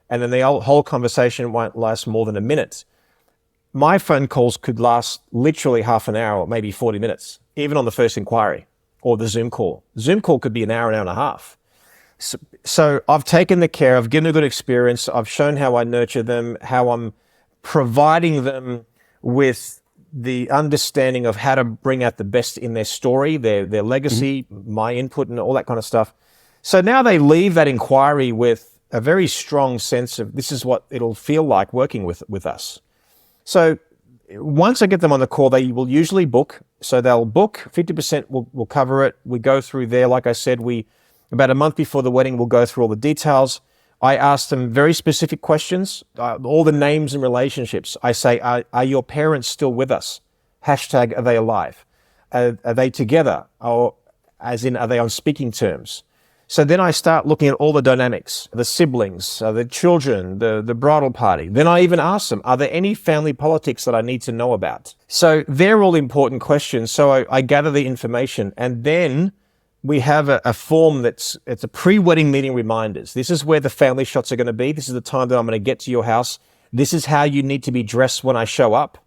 and then the whole conversation won't last more than a minute. My phone calls could last literally half an hour or maybe 40 minutes, even on the first inquiry or the Zoom call. Zoom call could be an hour and a half. So I've taken the care, I've given a good experience, I've shown how I nurture them, how I'm providing them with the understanding of how to bring out the best in their story, their legacy, my input and all that kind of stuff. So now they leave that inquiry with a very strong sense of, this is what it'll feel like working with us. So once I get them on the call, they will usually book. So they'll book, 50% will cover it. We go through there. Like I said, about a month before the wedding, we'll go through all the details. I ask them very specific questions, all the names and relationships. I say, are your parents still with us? Hashtag, are they alive? Are they together? Or as in, are they on speaking terms? So then I start looking at all the dynamics, the siblings, the children, the bridal party. Then I even ask them, are there any family politics that I need to know about? So they're all important questions. So I gather the information, and then we have a form it's a pre-wedding meeting reminders. This is where the family shots are going to be. This is the time that I'm going to get to your house. This is how you need to be dressed when I show up,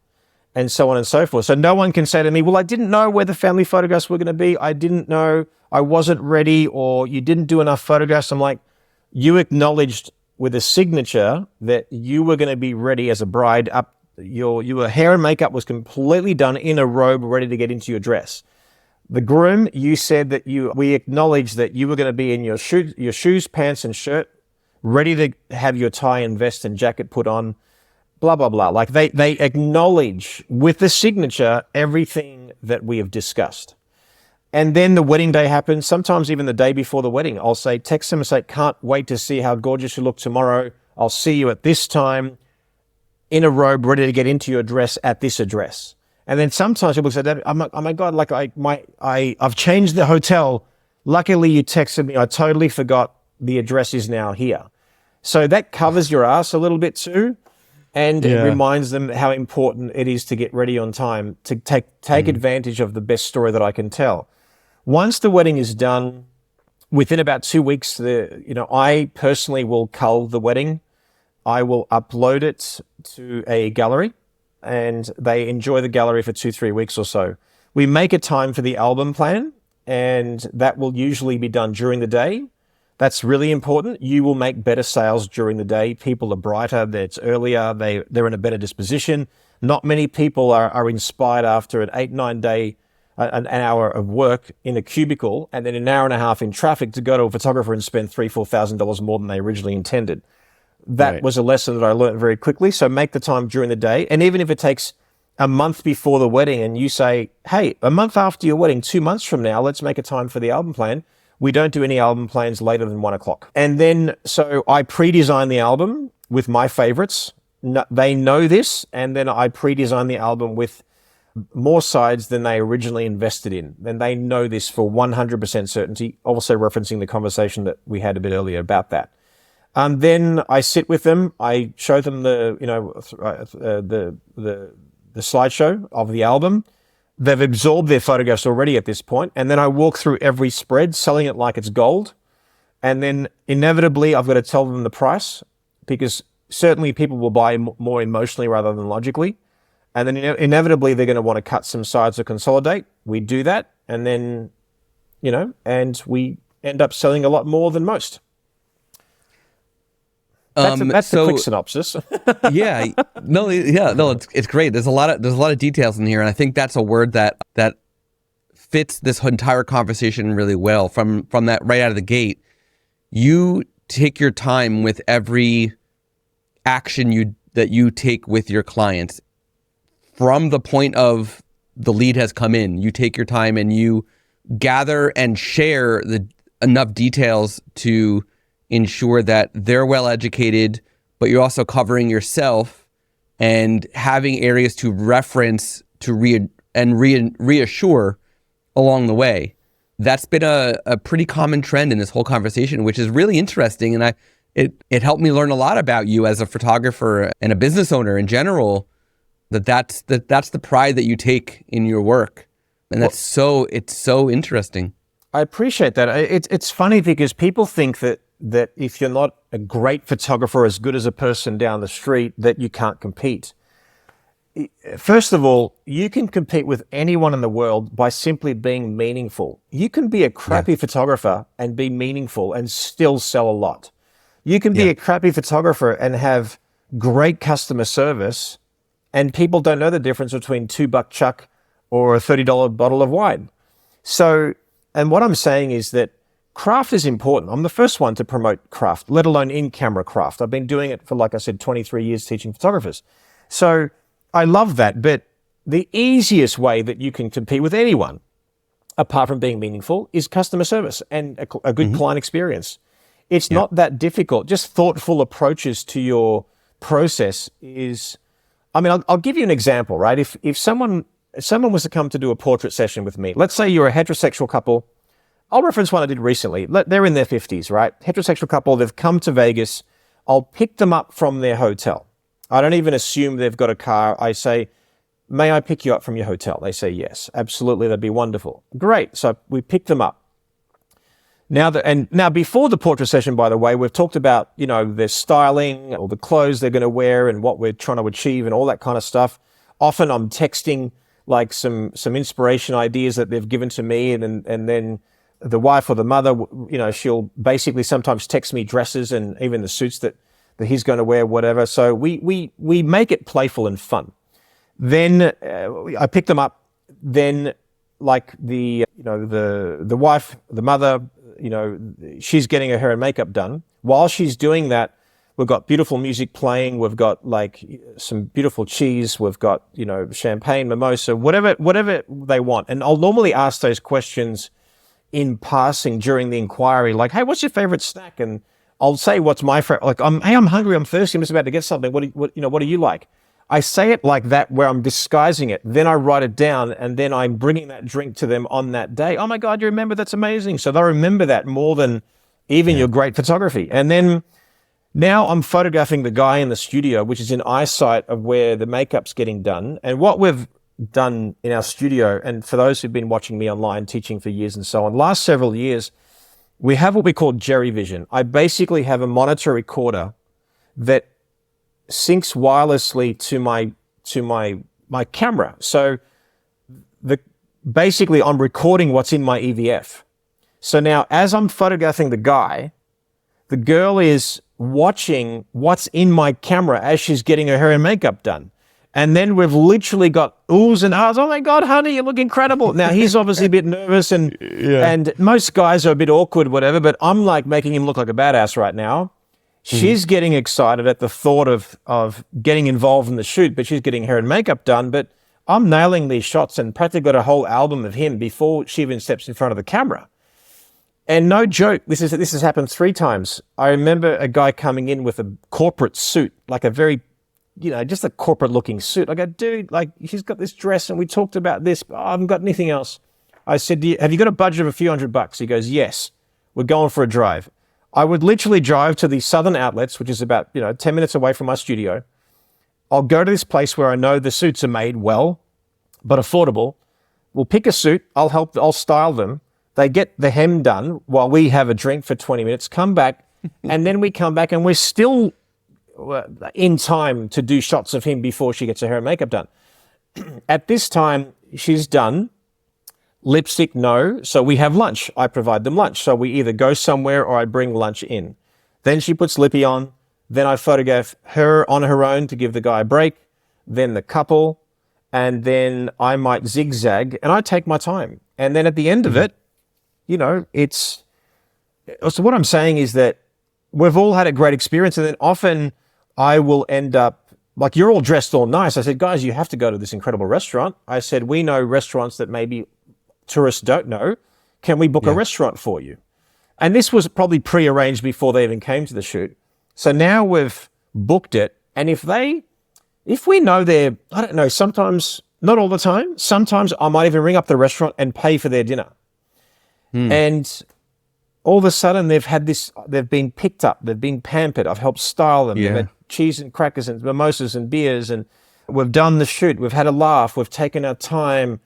and so on and so forth. So no one can say to me, well, I didn't know where the family photographs were going to be. I didn't know, I wasn't ready, or you didn't do enough photographs. I'm like, you acknowledged with a signature that you were going to be ready as a bride. Your hair and makeup was completely done in a robe, ready to get into your dress. The groom, you said that we acknowledged that you were going to be in your shoes, pants, and shirt, ready to have your tie and vest and jacket put on, blah, blah, blah. Like they acknowledge with the signature everything that we have discussed. And then the wedding day happens, sometimes even the day before the wedding. I'll text them and say, can't wait to see how gorgeous you look tomorrow. I'll see you at this time in a robe, ready to get into your dress at this address. And then sometimes people say, oh my God, like I've changed the hotel. Luckily you texted me. I totally forgot the address is now here. So that covers your ass a little bit too. And it reminds them how important it is to get ready on time, to take advantage of the best story that I can tell. Once the wedding is done, within about 2 weeks, I personally will cull the wedding. I will upload it to a gallery, and they enjoy the gallery for 2-3 weeks or so. We make a time for the album plan, and that will usually be done during the day. That's really important. You will make better sales during the day. People are brighter, it's earlier, they're in a better disposition. Not many people are inspired after an 8-9 day, an hour of work in a cubicle, and then an hour and a half in traffic to go to a photographer and spend $3,000-$4,000 more than they originally intended. That was a lesson that I learned very quickly. So make the time during the day. And even if it takes a month before the wedding and you say, hey, a month after your wedding, 2 months from now, let's make a time for the album plan. We don't do any album plans later than 1 o'clock. And then, so I pre-design the album with my favorites. They know this. And then I pre-design the album with more sides than they originally invested in. And they know this for 100% certainty, also referencing the conversation that we had a bit earlier about that. Then I sit with them. I show them the slideshow of the album. They've absorbed their photographs already at this point, and then I walk through every spread, selling it like it's gold. And then inevitably, I've got to tell them the price, because certainly people will buy more emotionally rather than logically. And then inevitably, they're going to want to cut some sides or consolidate. We do that, and then and we end up selling a lot more than most. That's the quick synopsis. It's great. There's a lot of details in here, and I think that's a word that fits this entire conversation really well. From that right out of the gate, you take your time with every action that you take with your clients. From the point of the lead has come in, you take your time and you gather and share enough details to ensure that they're well educated, but you're also covering yourself and having areas to reference to reassure along the way. That's been a pretty common trend in this whole conversation, which is really interesting. And it helped me learn a lot about you as a photographer and a business owner in general. That's the pride that you take in your work, and it's so interesting. I appreciate that. It's funny because people think that if you're not a great photographer, as good as a person down the street, that you can't compete. First of all, you can compete with anyone in the world by simply being meaningful. You can be a crappy photographer and be meaningful and still sell a lot. You can be a crappy photographer and have great customer service, and people don't know the difference between $2 chuck or a $30 bottle of wine. So, and what I'm saying is that craft is important. I'm the first one to promote craft, let alone in-camera craft. I've been doing it for, like I said, 23 years teaching photographers. So I love that. But the easiest way that you can compete with anyone, apart from being meaningful, is customer service and a good client experience. It's not that difficult. Just thoughtful approaches to your process is, I'll give you an example, right? If someone was to come to do a portrait session with me, let's say you're a heterosexual couple. I'll reference one I did recently. They're in their 50s, right? Heterosexual couple, they've come to Vegas. I'll pick them up from their hotel. I don't even assume they've got a car. I say, may I pick you up from your hotel? They say, yes, absolutely. That'd be wonderful. Great. So we pick them up. Now before the portrait session, by the way, we've talked about, their styling or the clothes they're going to wear and what we're trying to achieve and all that kind of stuff. Often I'm texting like some inspiration ideas that they've given to me, and then the wife or the mother, she'll basically sometimes text me dresses and even the suits that he's going to wear, whatever. So we make it playful and fun. Then I pick them up. Then like the wife, the mother, she's getting her hair and makeup done. While she's doing that, we've got beautiful music playing. We've got like some beautiful cheese. We've got, champagne, mimosa, whatever they want. And I'll normally ask those questions in passing during the inquiry, like, hey, what's your favorite snack? And I'll say, what's my favorite? Like, hey, I'm hungry. I'm thirsty. I'm just about to get something. What do you like? I say it like that, where I'm disguising it. Then I write it down, and then I'm bringing that drink to them on that day. Oh my God, you remember? That's amazing. So they'll remember that more than even your great photography. And then now I'm photographing the guy in the studio, which is in eyesight of where the makeup's getting done. And what we've done in our studio, and for those who've been watching me online teaching for years and so on, last several years, we have what we call Jerry Vision. I basically have a monitor recorder that syncs wirelessly to my camera. So basically I'm recording what's in my EVF. So now as I'm photographing the guy, the girl is watching what's in my camera as she's getting her hair and makeup done. And then we've literally got oohs and ahs. Oh my God, honey, you look incredible. Now he's obviously a bit nervous and most guys are a bit awkward, whatever, but I'm like making him look like a badass right now. She's getting excited at the thought of getting involved in the shoot, but she's getting hair and makeup done. But I'm nailing these shots and practically got a whole album of him before she even steps in front of the camera. And no joke, this has happened 3 times. I remember a guy coming in with a corporate suit, like a very, just a corporate looking suit. I go, dude, like she's got this dress and we talked about this, but I haven't got anything else. I said, have you got a budget of a few $100? He goes, yes, we're going for a drive. I would literally drive to the Southern Outlets, which is about 10 minutes away from my studio. I'll go to this place where I know the suits are made well, but affordable. We'll pick a suit. I'll style them. They get the hem done while we have a drink for 20 minutes, come back, and then we come back and we're still in time to do shots of him before she gets her hair and makeup done. At this time, she's done. Lipstick, no. So we have lunch. I provide them lunch. So we either go somewhere or I bring lunch in. Then she puts lippy on. Then I photograph her on her own to give the guy a break. Then the couple. And then I might zigzag and I take my time. And then at the end of it, so what I'm saying is that we've all had a great experience. And then often I will end up, like you're all dressed all nice. I said, guys, you have to go to this incredible restaurant. I said, we know restaurants that maybe tourists don't know. Can we book a restaurant for you? And this was probably pre-arranged before they even came to the shoot. So now we've booked it. And if we know they're, I don't know, sometimes, not all the time, sometimes I might even ring up the restaurant and pay for their dinner. And all of a sudden they've been picked up, they've been pampered. I've helped style them. They've had cheese and crackers and mimosas and beers, and we've done the shoot. We've had a laugh. We've taken our time.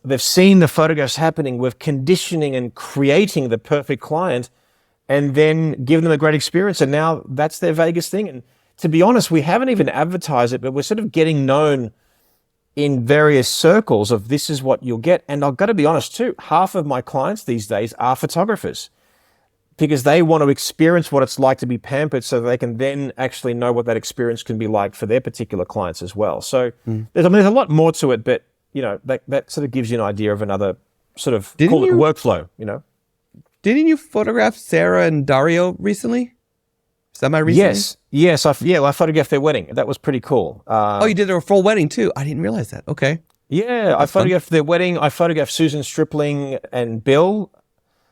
They've seen the photographs happening. We're conditioning and creating the perfect client and then give them a great experience. And now that's their Vegas thing. And to be honest, we haven't even advertised it, but we're sort of getting known in various circles of this is what you'll get. And I've got to be honest too, half of my clients these days are photographers because they want to experience what it's like to be pampered so they can then actually know what that experience can be like for their particular clients as well. So there's a lot more to it, but that sort of gives you an idea of another sort of workflow, Didn't you photograph Sarah and Dario recently? Is that my recent? Yes. I photographed their wedding. That was pretty cool. You did a full wedding too? I didn't realize that. Okay. Yeah, I photographed their wedding. I photographed Susan Stripling and Bill,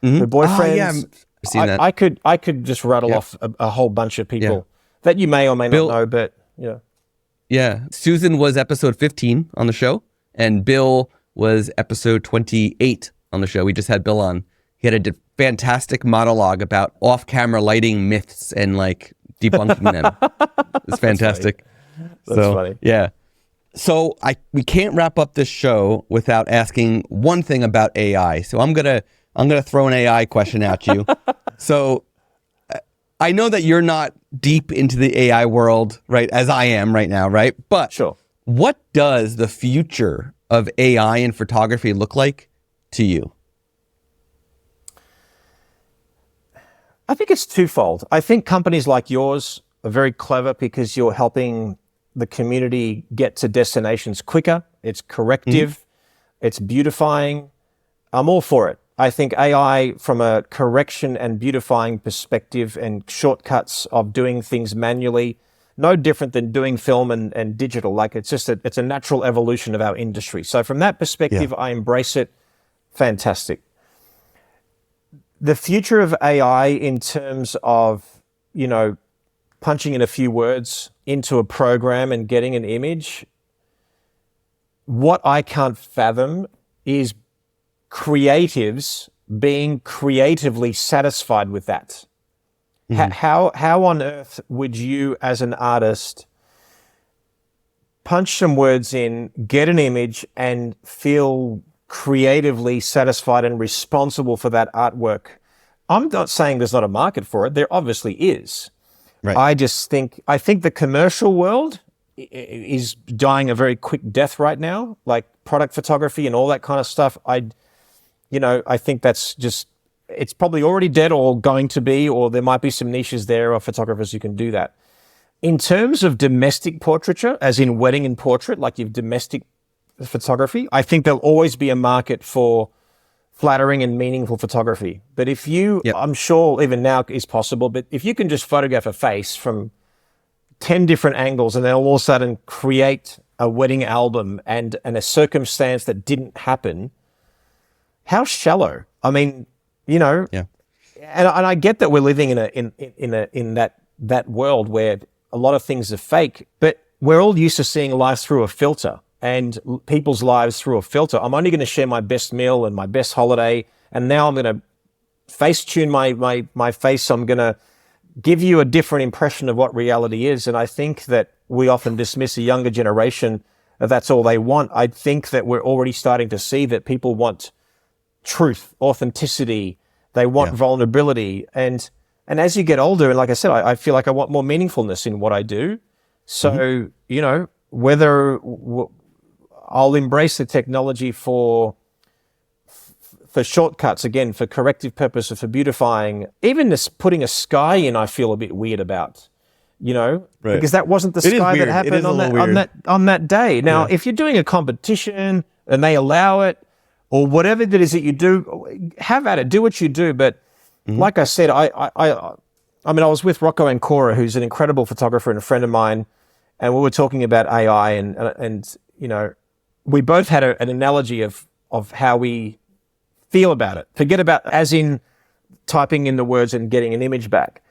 their boyfriends. I've seen that. I could just rattle off a whole bunch of people that you may or may not know, but Yeah. Susan was episode 15 on the show, and Bill was episode 28 on the show. We just had Bill on. He had a fantastic monologue about off-camera lighting myths and like debunking them. It's fantastic. That's funny. Yeah. So we can't wrap up this show without asking one thing about AI. So I'm gonna throw an AI question at you. So I know that you're not deep into the AI world, right, as I am right now, right? But sure. What does the future of AI in photography look like to you? I think it's twofold. I think companies like yours are very clever because you're helping the community get to destinations quicker. It's corrective. It's beautifying. I'm all for it. I think AI from a correction and beautifying perspective and shortcuts of doing things manually, no different than doing film and digital. Like it's a natural evolution of our industry. So from that perspective, I embrace it. Fantastic. The future of AI in terms of, punching in a few words into a program and getting an image, what I can't fathom is creatives being creatively satisfied with that. How on earth would you as an artist punch some words in, get an image and feel creatively satisfied and responsible for that artwork I'm not saying there's not a market for it. There obviously is. Right. I think the commercial world is dying a very quick death right now, like product photography and all that kind of stuff. I think that's just, it's probably already dead or going to be, or there might be some niches there of photographers who can do that. In terms of domestic portraiture, as in wedding and portrait, like your domestic photography, I think there'll always be a market for flattering and meaningful photography. But if you, I'm sure even now is possible, but if you can just photograph a face from 10 different angles and then all of a sudden create a wedding album and a circumstance that didn't happen, how shallow? I mean, and I get that we're living in that world where a lot of things are fake, but we're all used to seeing life through a filter and people's lives through a filter. I'm only going to share my best meal and my best holiday, and now I'm going to face tune my face. So I'm going to give you a different impression of what reality is. And I think that we often dismiss a younger generation if that's all they want. I think that we're already starting to see that people want truth, authenticity, they want vulnerability. And as you get older, and like I said, I feel like I want more meaningfulness in what I do. So, whether I'll embrace the technology for shortcuts, again, for corrective purpose or for beautifying, even just putting a sky in, I feel a bit weird about, because that wasn't the sky that happened on that day. Now, if you're doing a competition and they allow it, or whatever it is that you do, have at it, do what you do. But like I said, I was with Rocco Ancora, who's an incredible photographer and a friend of mine, and we were talking about AI, and we both had an analogy of how we feel about it. Forget about as in typing in the words and getting an image back.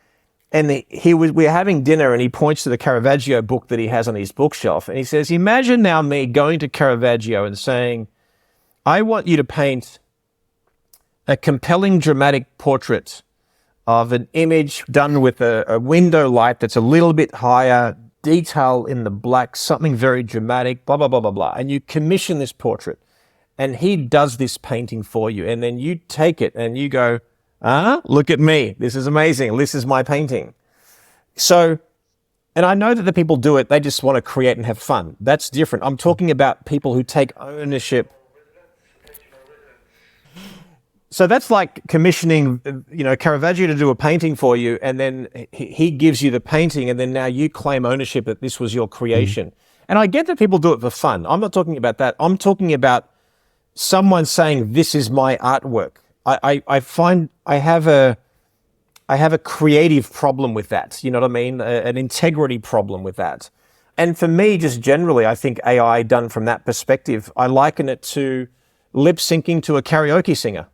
And we were having dinner, and he points to the Caravaggio book that he has on his bookshelf, and he says, "Imagine now me going to Caravaggio and saying, I want you to paint a compelling, dramatic portrait of an image done with a window light that's a little bit higher, detail in the black, something very dramatic, blah, blah, blah, blah, blah." And you commission this portrait, and he does this painting for you. And then you take it and you go, look at me. This is amazing. This is my painting. So, and I know that the people do it, they just want to create and have fun. That's different. I'm talking about people who take ownership. So that's like commissioning, Caravaggio to do a painting for you, and then he gives you the painting, and then now you claim ownership that this was your creation. And I get that people do it for fun. I'm not talking about that. I'm talking about someone saying, this is my artwork. I find I have a creative problem with that. You know what I mean? An integrity problem with that. And for me, just generally, I think AI done from that perspective, I liken it to lip syncing to a karaoke singer.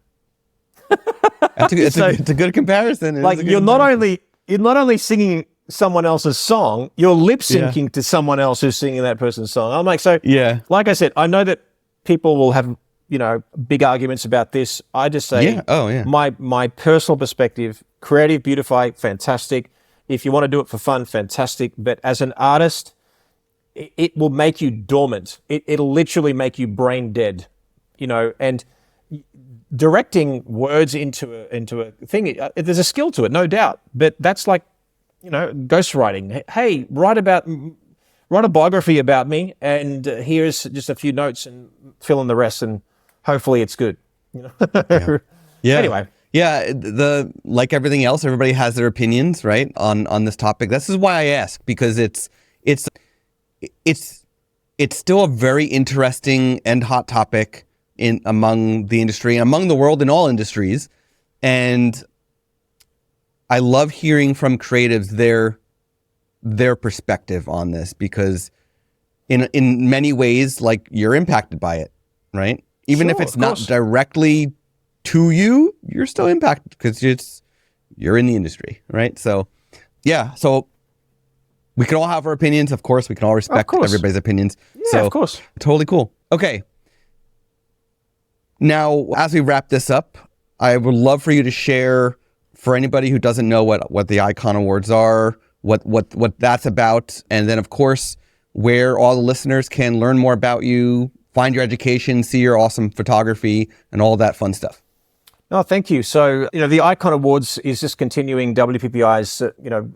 It's a good comparison. You're not only singing someone else's song, you're lip syncing to someone else who's singing that person's song. I'm like, like I said, I know that people will have, big arguments about this. I just say, my personal perspective, creative, beautify, fantastic. If you want to do it for fun, fantastic. But as an artist, it will make you dormant. It'll literally make you brain dead, and directing words into a thing, there's a skill to it, no doubt. But that's like, ghostwriting. Hey, write a biography about me, and here's just a few notes, and fill in the rest, and hopefully it's good. Anyway. Yeah, like everything else, everybody has their opinions, right, on this topic. This is why I ask, because it's still a very interesting and hot topic among the industry, among the world, in all industries. And I love hearing from creatives their perspective on this, because in many ways, like, you're impacted by it, right? Even if it's not directly to you, you're still impacted because you're in the industry, right? So, so we can all have our opinions, of course. We can all respect everybody's opinions. Yeah, of course. Totally cool. Okay. Now, as we wrap this up, I would love for you to share, for anybody who doesn't know what the Icon Awards are, what that's about, and then, of course, where all the listeners can learn more about you, find your education, see your awesome photography, and all that fun stuff. Oh, thank you. So, the Icon Awards is just continuing WPPI's,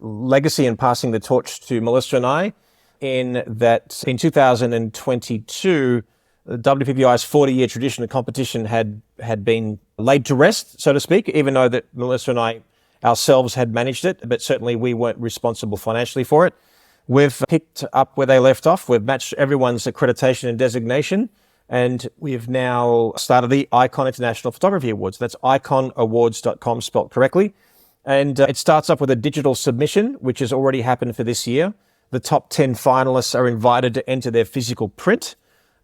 legacy and passing the torch to Melissa and I, in that in 2022, WPPI's 40-year tradition of competition had been laid to rest, so to speak, even though that Melissa and I ourselves had managed it, but certainly we weren't responsible financially for it. We've picked up where they left off. We've matched everyone's accreditation and designation. And we have now started the Icon International Photography Awards. That's iconawards.com, spelled correctly. And it starts up with a digital submission, which has already happened for this year. The top 10 finalists are invited to enter their physical print,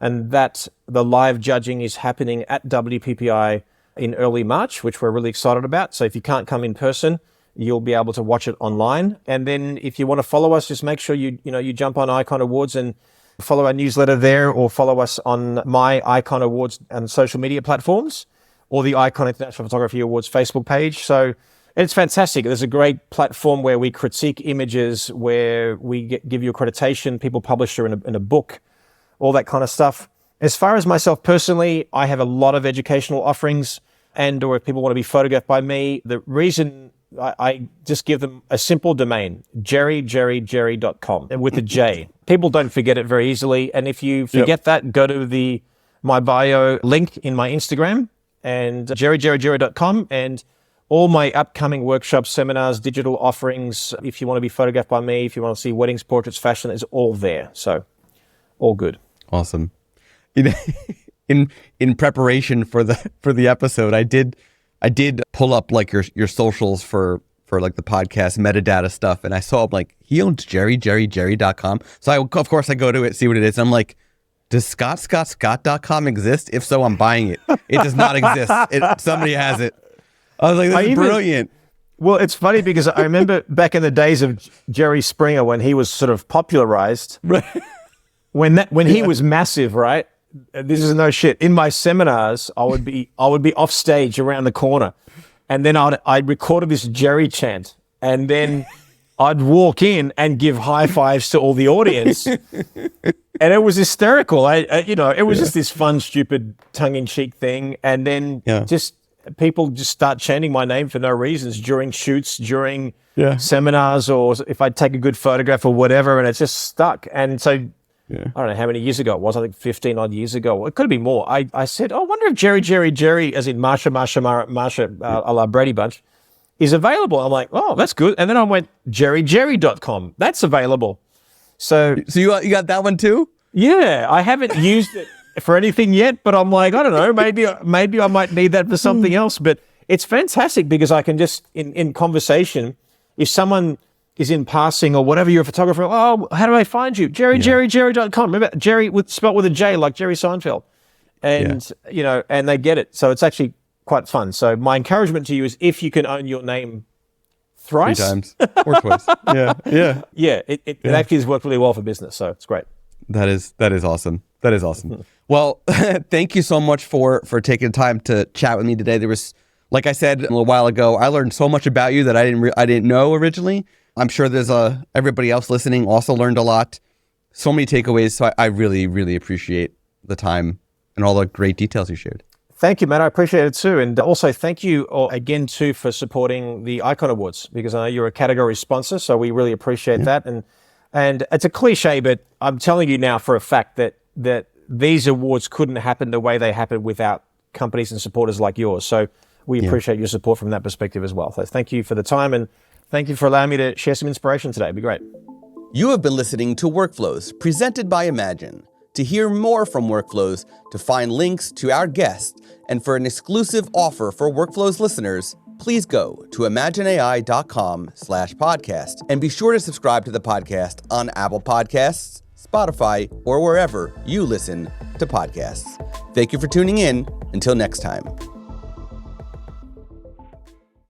and that the live judging is happening at WPPI in early March, which we're really excited about. So if you can't come in person, you'll be able to watch it online. And then if you want to follow us, just make sure you jump on Icon Awards and follow our newsletter there, or follow us on my Icon Awards and social media platforms, or the Icon International Photography Awards Facebook page. So it's fantastic. There's a great platform where we critique images, where we give you accreditation, people publish her in a book, all that kind of stuff. As far as myself personally, I have a lot of educational offerings, or if people want to be photographed by me, the reason I just give them a simple domain, jerry.com, and with a J. People don't forget it very easily. And if you forget that, go to my bio link in my Instagram, and jerry.com, and all my upcoming workshops, seminars, digital offerings. If you want to be photographed by me, if you want to see weddings, portraits, fashion, it's all there. So all good. Awesome. In preparation for the episode, I did pull up like your socials for like the podcast metadata stuff, and I saw like he owns jerry.com. So of course I go to it, see what it is. I'm like, does scott.com exist? If so, I'm buying it. It does not exist. Somebody has it. I was like, this is brilliant. Well, it's funny because I remember back in the days of Jerry Springer, when he was sort of popularized, right. when he was massive, right? This is no shit. In my seminars, I would be off stage around the corner, and then I'd recorded this Jerry chant, and then I'd walk in and give high fives to all the audience, and it was hysterical. It was just this fun, stupid, tongue-in-cheek thing, and then just people just start chanting my name for no reasons during shoots, during seminars, or if I'd take a good photograph or whatever, and it's just stuck. And so I don't know how many years ago it was. I think 15 odd years ago. It could have been more. I said, I wonder if Jerry, as in Marsha, a la Brady Bunch, is available. I'm like, oh, that's good. And then I went, jerry.com. That's available. So you got that one too? Yeah, I haven't used it for anything yet, but I'm like, I don't know, maybe I might need that for something else. But it's fantastic because I can just, in conversation, if someone is in passing or whatever, you're a photographer, oh, how do I find you? Jerry.com. Remember, Jerry spelled with a J, like Jerry Seinfeld. And, and they get it. So it's actually quite fun. So my encouragement to you is, if you can own your name thrice. 3 times or twice. Yeah. It actually has worked really well for business. So it's great. That is awesome. That is awesome. Well, thank you so much for taking the time to chat with me today. There was, like I said a little while ago, I learned so much about you that I didn't know originally. I'm sure there's everybody else listening also learned a lot. So many takeaways. So I really, really appreciate the time and all the great details you shared. Thank you, Matt. I appreciate it too. And also thank you again too for supporting the Icon Awards, because I know you're a category sponsor. So we really appreciate that. And it's a cliche, but I'm telling you now for a fact that these awards couldn't happen the way they happen without companies and supporters like yours. So we appreciate your support from that perspective as well. So thank you for the time, and thank you for allowing me to share some inspiration today. It'd be great. You have been listening to Workflows, presented by Imagen. To hear more from Workflows, to find links to our guests, and for an exclusive offer for Workflows listeners, please go to imagen-ai.com/podcast, and be sure to subscribe to the podcast on Apple Podcasts, Spotify, or wherever you listen to podcasts. Thank you for tuning in. Until next time.